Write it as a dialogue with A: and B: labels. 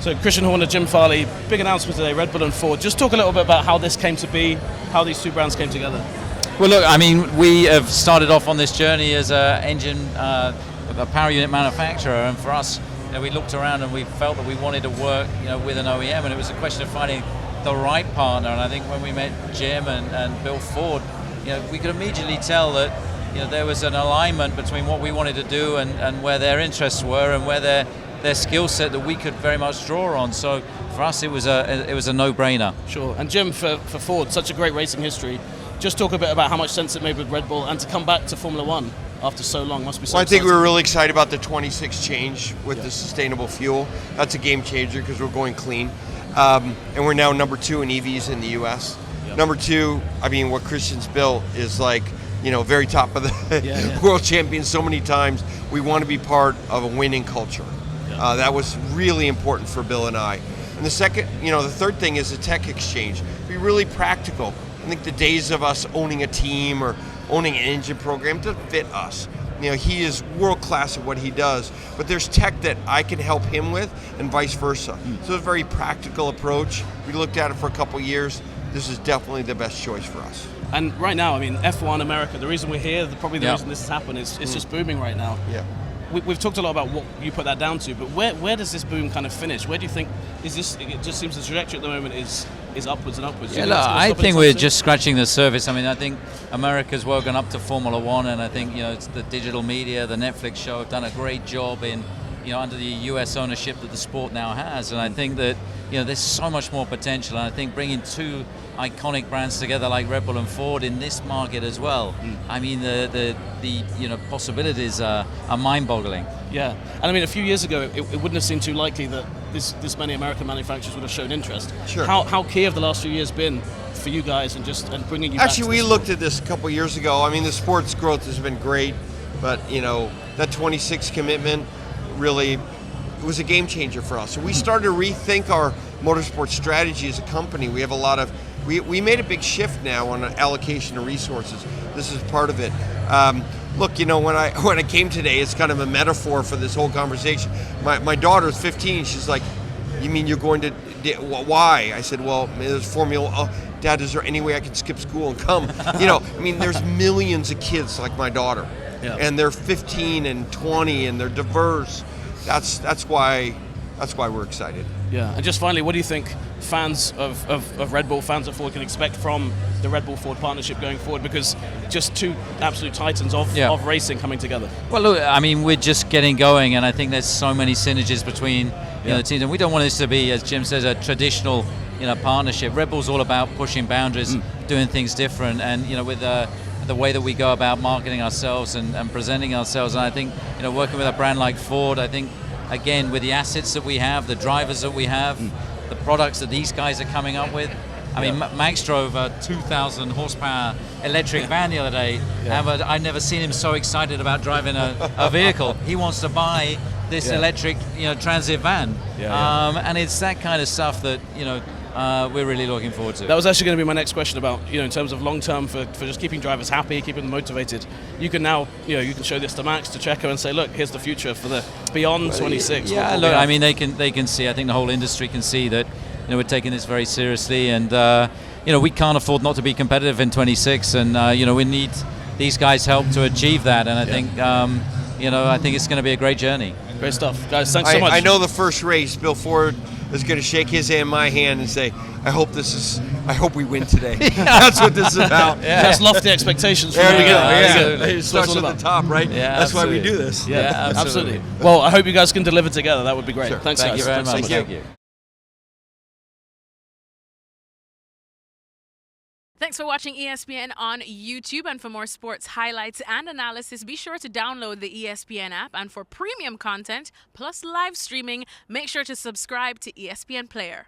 A: So Christian Horner, Jim Farley, big announcement today, Red Bull and Ford. Just talk a little bit about how this came to be, how these two brands came together.
B: Well, look, I mean, we have started off on this journey as a power unit manufacturer, and for us, we looked around and we felt that we wanted to work, with an OEM, and it was a question of finding the right partner. And I think when we met Jim and Bill Ford, we could immediately tell that there was an alignment between what we wanted to do and where their interests were and where their skill set that we could very much draw on. So for us, it was a no-brainer.
A: Sure. And Jim, for Ford, such a great racing history. Just talk a bit about how much sense it made with Red Bull and to come back to Formula One after so long must be so exciting.
C: I think we were really excited about the 26 change with the sustainable fuel. That's a game changer because we're going clean. And we're now number 2 in EVs in the US. Yep. Number 2, I mean, what Christian's built is like, very top of the world champion so many times. We want to be part of a winning culture. Yeah. That was really important for Bill and I. And the second, the third thing is the tech exchange. Be really practical. I think the days of us owning a team or owning an engine program doesn't fit us. He is world class at what he does, but there's tech that I can help him with and vice versa. So it's a very practical approach. We looked at it for a couple of years. This is definitely the best choice for us.
A: And right now, I mean, F1 America, the reason we're here, probably the reason this has happened is it's just booming right now.
C: Yeah.
A: We've talked a lot about what you put that down to, but where does this boom kind of finish? Where do you think is this? It just seems the trajectory at the moment is upwards and upwards.
B: Yeah, look, I think we're just scratching the surface. I mean, I think America's woken up to Formula One, and I think it's the digital media, the Netflix show have done a great job in under the US ownership that the sport now has, and I think that there's so much more potential, and I think bringing two iconic brands together like Red Bull and Ford in this market as well. I mean, the possibilities are mind-boggling.
A: Yeah, and I mean, a few years ago, it wouldn't have seemed too likely that this many American manufacturers would have shown interest.
C: Sure.
A: How key have the last few years been for you guys and bringing you
C: Actually,
A: back to
C: we looked at this a couple of years ago. I mean, the sports growth has been great, but that 26 commitment really, it was a game changer for us. So we started to rethink our motorsport strategy as a company. We have a lot of, we made a big shift now on allocation of resources. This is part of it. Look, when I came today, it's kind of a metaphor for this whole conversation. My daughter's 15. She's like, "You mean you're going to? Why?" I said, "Well, there's Formula. Oh, Dad, is there any way I can skip school and come?" I mean, there's millions of kids like my daughter, and they're 15 and 20, and they're diverse. That's why we're excited.
A: Yeah, and just finally, what do you think fans of Red Bull, fans of Ford can expect from the Red Bull Ford partnership going forward? Because just two absolute titans of racing coming together.
B: Well, look, I mean, we're just getting going, and I think there's so many synergies between the teams, and we don't want this to be, as Jim says, a traditional partnership. Red Bull's all about pushing boundaries, doing things different, and with the way that we go about marketing ourselves and presenting ourselves. And I think working with a brand like Ford, I think again with the assets that we have, the drivers that we have, the products that these guys are coming up with. I mean, Max drove a 2,000 horsepower electric van the other day. I've never seen him so excited about driving a vehicle. He wants to buy this electric transit van. And it's that kind of stuff that we're really looking forward to.
A: That was actually going to be my next question about, in terms of long term for just keeping drivers happy, keeping them motivated. You can now, you can show this to Max, to Checo, and say, look, here's the future for the beyond 26.
B: Yeah, look, I mean, they can see. I think the whole industry can see that, we're taking this very seriously, and we can't afford not to be competitive in 26, and we need these guys' help to achieve that. And I think, I think it's going to be a great journey.
A: Great stuff, guys. Thanks so much.
C: I know the first race, Bill Ford is going to shake his hand, my hand, and say, I hope we win today. That's what this is about.
A: That's lofty expectations.
C: There we go.
A: Yeah.
C: It starts at the top, right?
B: Yeah,
C: that's
B: absolutely.
C: why we do this.
A: Yeah, absolutely. Well, I hope you guys can deliver together. That would be great.
C: Sure.
A: Thanks,
B: Thank
A: guys.
B: you very much.
C: Thank you.
D: Thanks for watching ESPN on YouTube, and for more sports highlights and analysis, be sure to download the ESPN app, and for premium content plus live streaming, make sure to subscribe to ESPN Player.